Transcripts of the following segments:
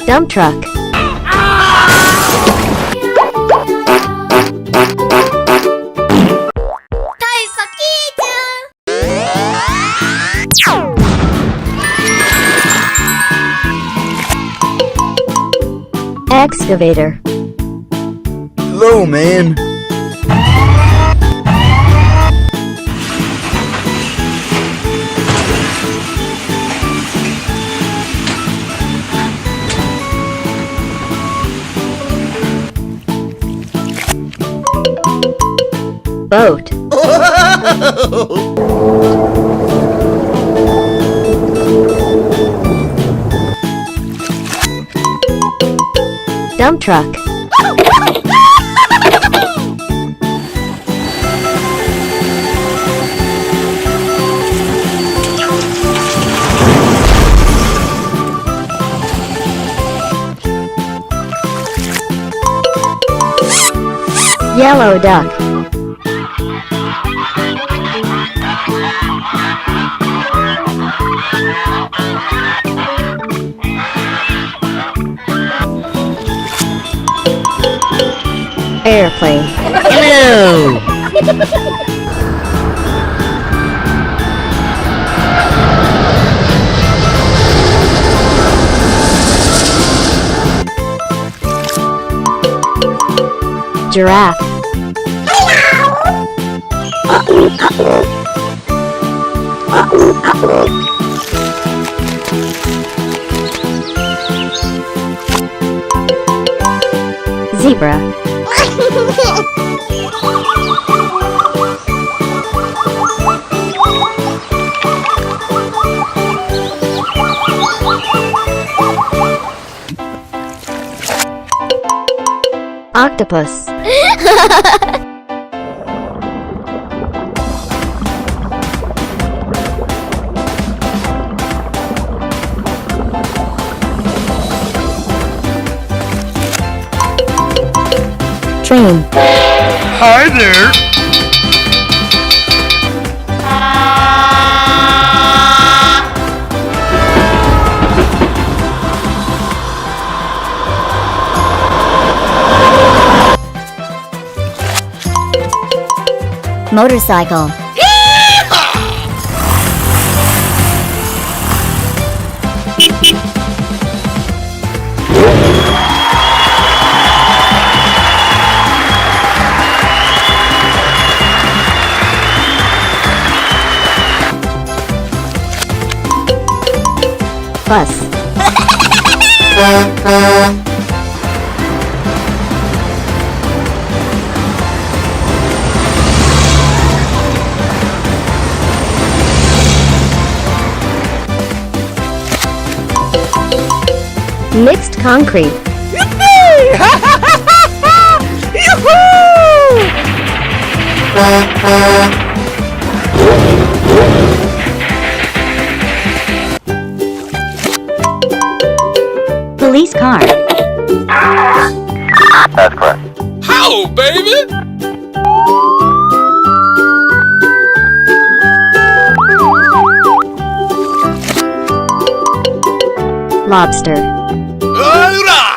Dump truck. Excavator. Hello, man. Boat. Dump truck. Yellow duck. Airplane. Hello. Giraffe. Zebra. Octopus. Train. Hi there. Motorcycle. Bus. Mixed concrete. Police car. That's correct. How, baby? Lobster. All right.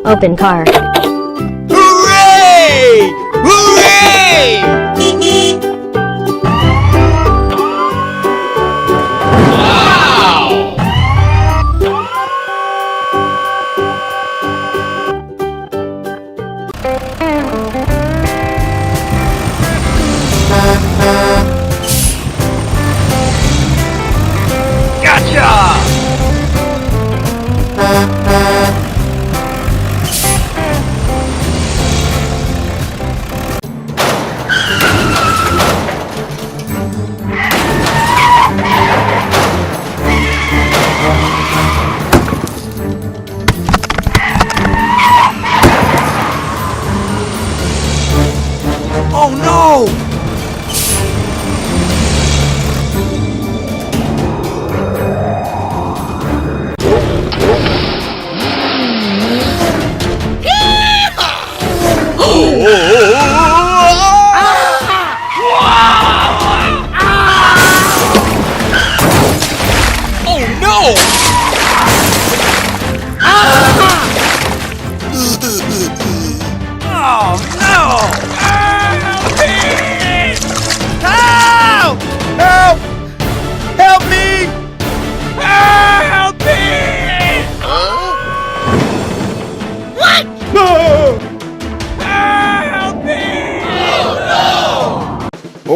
Open car. Hooray! Hooray! Wow! Gotcha!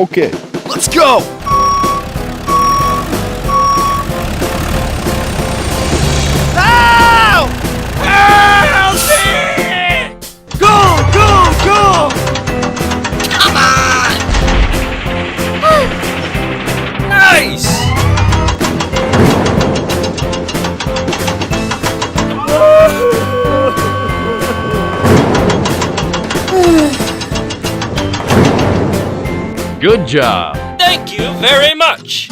Okay, let's go! Now! Help me! Go, go, go! Come on! Nice! Good job. Thank you very much.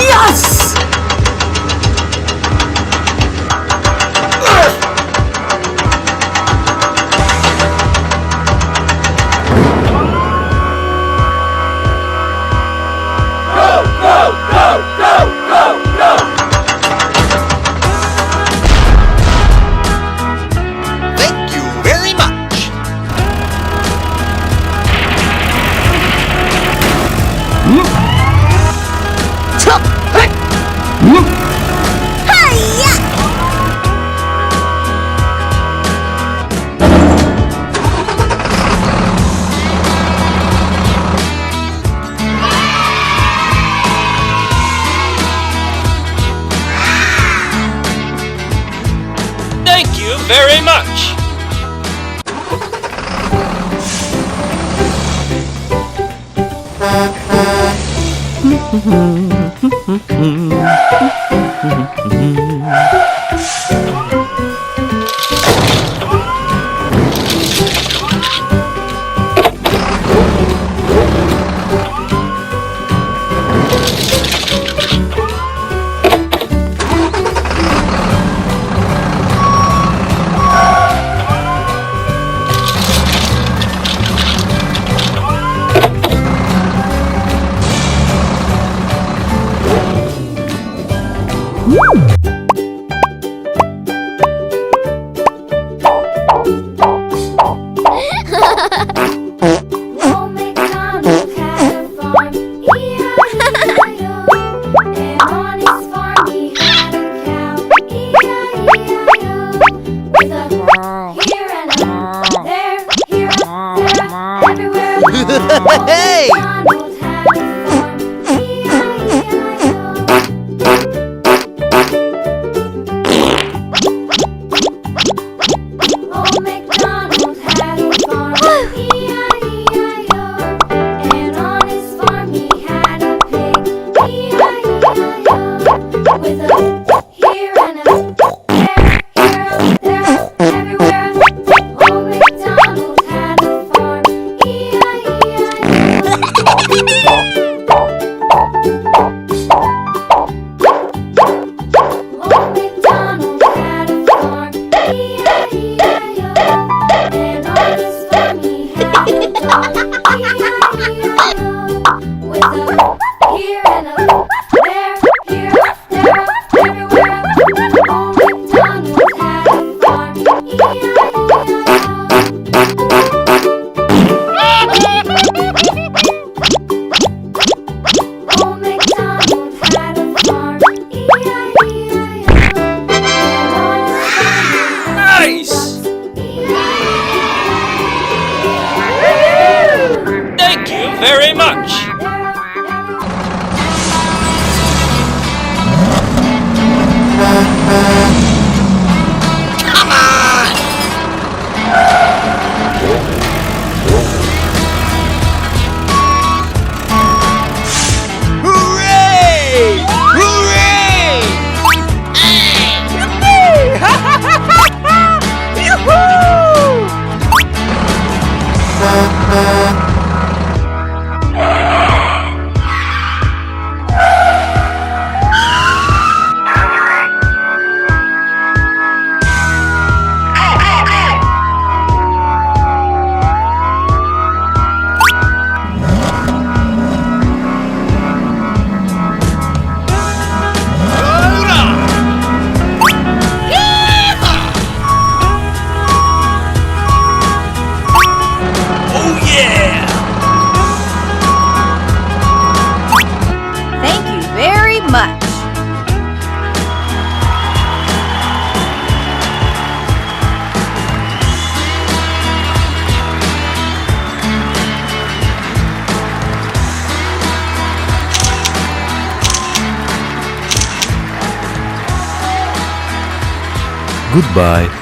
Yes! Thank you very much. Thank you very much. Old MacDonald had a farm, E-I-E-I-O. And on his farm he had a cow, E-I-E-I-O. With a here and a there, here and there, everywhere. Hey! Old MacDonald had a farm, E-I-E-I-O. Old MacDonald had a farm, E-I-E-I-O. And on his farm he had a pig, E-I-E-I-O. With a here and a there, everywhere. Old MacDonald had a farm, E-I-E-I-O. Goodbye.